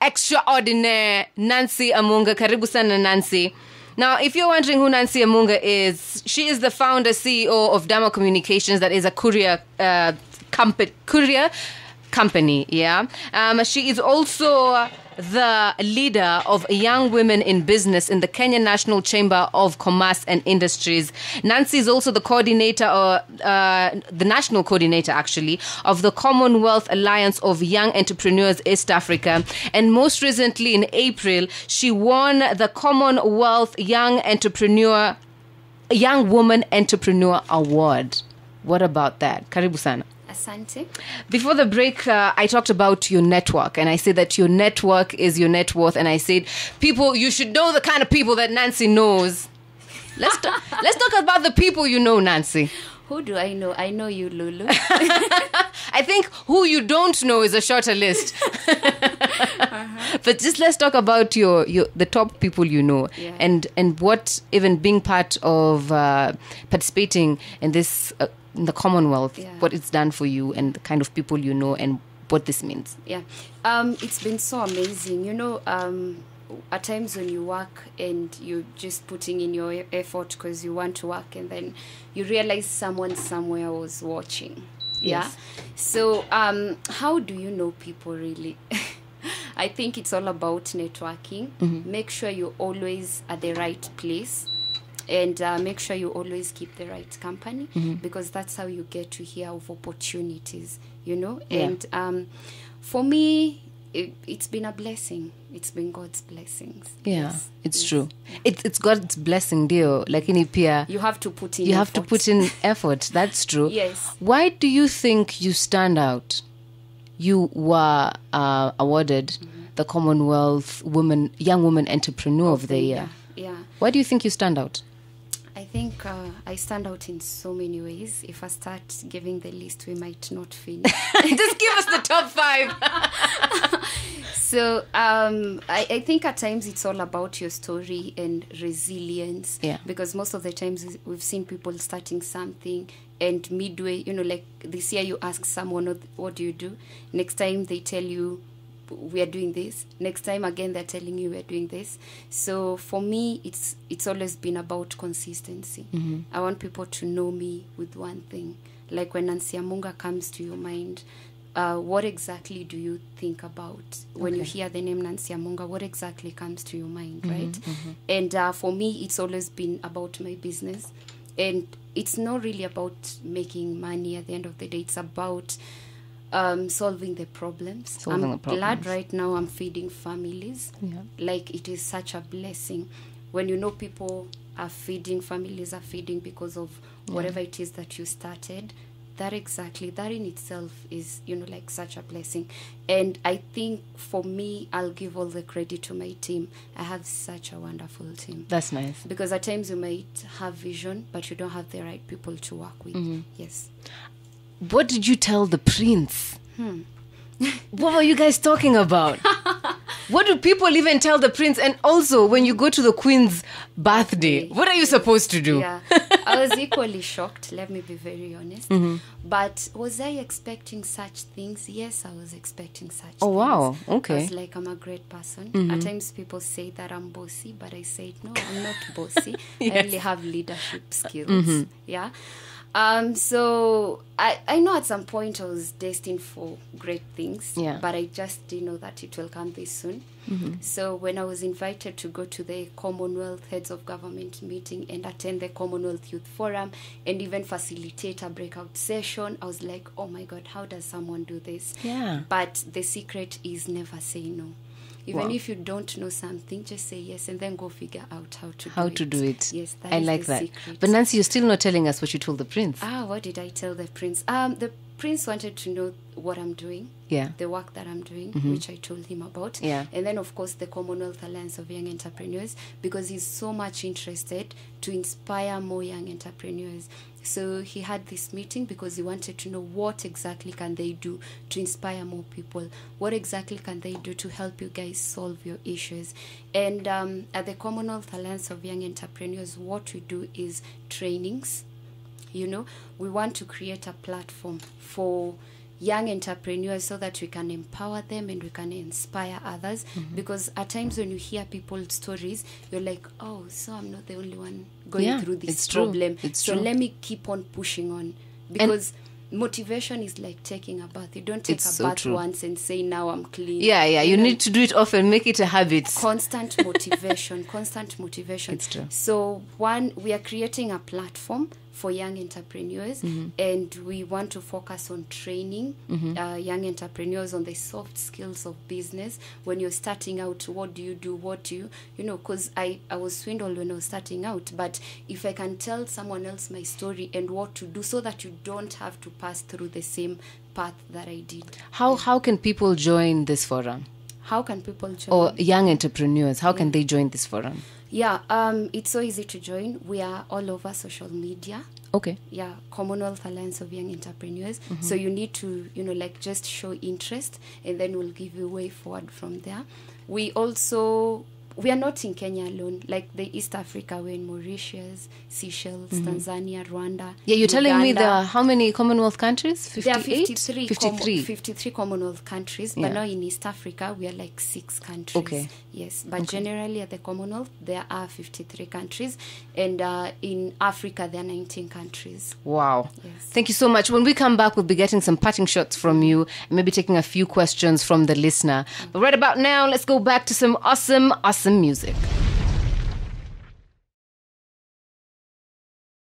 extraordinaire Nancy Amunga. Karibu sana, Nancy. Now, if you're wondering who Nancy Amunga is, she is the founder, CEO of Dama Communications, that is a courier company, yeah. She is also the leader of Young Women in Business in the Kenya National Chamber of Commerce and Industries. Nancy is also the coordinator, the national coordinator, actually, of the Commonwealth Alliance of Young Entrepreneurs East Africa. And most recently, in April, she won the Commonwealth Young Woman Entrepreneur Award. What about that? Karibu sana. Asante. Before the break, I talked about your network, and I said that your network is your net worth, and I said, people, you should know the kind of people that Nancy knows. Let's talk about the people you know, Nancy. Who do I know? I know you, Lulu. I think who you don't know is a shorter list. But just let's talk about the top people you know, yeah. and what even being part of participating in this in the Commonwealth, yeah. what it's done for you and the kind of people you know and what this means. Yeah, it's been so amazing. You know, at times when you work and you're just putting in your effort because you want to work, and then you realize someone somewhere was watching. Yes. Yeah. So how do you know people really? I think it's all about networking. Mm-hmm. Make sure you're always at the right place. And make sure you always keep the right company, mm-hmm. because that's how you get to hear of opportunities, you know. Yeah. And for me, it's been a blessing. It's been God's blessings. Yeah, yes. it's yes. true. It's God's blessing, dear. Like in Ipia, you have to put in. You have to put in effort. That's true. Yes. Why do you think you stand out? You were awarded mm-hmm. the Commonwealth Young Woman Entrepreneur of the Year. Yeah. Why do you think you stand out? I think I stand out in so many ways. If I start giving the list, we might not finish. Just give us the top 5. So I think at times it's all about your story and resilience. Yeah. Because most of the times we've seen people starting something and midway, you know, like this year you ask someone, what do you do? Next time they tell you, we are doing this. Next time again they're telling you we're doing this. So for me, it's always been about consistency. Mm-hmm. I want people to know me with one thing. Like when Nancy Amunga comes to your mind, what exactly do you think about when you hear the name Nancy Amunga? What exactly comes to your mind, mm-hmm, right? Mm-hmm. And for me, it's always been about my business, and it's not really about making money. At the end of the day, it's about solving the problems. I'm glad right now I'm feeding families. Yeah. Like, it is such a blessing when you know people are feeding, families are feeding because of whatever it is that you started. That in itself is, you know, like such a blessing. And I think for me, I'll give all the credit to my team. I have such a wonderful team. That's nice. Because at times you might have vision, but you don't have the right people to work with. Mm-hmm. Yes. What did you tell the prince? What were you guys talking about? What do people even tell the prince? And also, when you go to the queen's birthday, what are you supposed to do? Yeah, I was equally shocked, let me be very honest. Mm-hmm. But was I expecting such things? Yes, I was expecting such things. Oh, wow. Okay. I was like, I'm a great person. Mm-hmm. At times people say that I'm bossy, but I said, no, I'm not bossy. Yes. I only have leadership skills. Mm-hmm. Yeah. So I know at some point I was destined for great things, but I just didn't know that it will come this soon. Mm-hmm. So when I was invited to go to the Commonwealth Heads of Government meeting and attend the Commonwealth Youth Forum and even facilitate a breakout session, I was like, oh my God, how does someone do this? Yeah. But the secret is never say no. Even if you don't know something, just say yes and then go figure out how to do it. Yes, I like that. Secret. But Nancy, you're still not telling us what you told the prince. What did I tell the prince? The prince wanted to know what I'm doing, the work that I'm doing, which I told him about. Yeah. And then, of course, the Commonwealth Alliance of Young Entrepreneurs, because he's so much interested to inspire more young entrepreneurs. So he had this meeting because he wanted to know what exactly can they do to inspire more people. What exactly can they do to help you guys solve your issues? And at the Commonwealth Alliance of Young Entrepreneurs, what we do is trainings. You know, we want to create a platform for young entrepreneurs so that we can empower them and we can inspire others. Because at times when you hear people's stories, you're like, oh, so I'm not the only one going through this problem. So let me keep on pushing on. Because motivation is like taking a bath. You don't take a bath once and say, now I'm clean. You need to do it often, make it a habit. Constant motivation. It's true. So we are creating a platform for young entrepreneurs, and we want to focus on training young entrepreneurs on the soft skills of business. When you're starting out, what do you do? Because I was swindled when I was starting out, but if I can tell someone else my story and what to do so that you don't have to pass through the same path that I did. How can people join this forum? How can people join? Or young entrepreneurs, how can they join this forum? It's so easy to join. We are all over social media. Okay. Commonwealth Alliance of Young Entrepreneurs. So you need to, just show interest, and then we'll give you a way forward from there. We are not in Kenya alone. Like the East Africa, we're in Mauritius, Seychelles, Tanzania, Rwanda. Yeah, you're telling me there are how many Commonwealth countries? 58? There are 53. 53 Commonwealth countries. But now in East Africa, we are like 6 countries. Okay. Yes, but generally at the Commonwealth, there are 53 countries. And in Africa, there are 19 countries. Wow. Yes. Thank you so much. When we come back, we'll be getting some parting shots from you and maybe taking a few questions from the listener. But right about now, let's go back to some awesome music.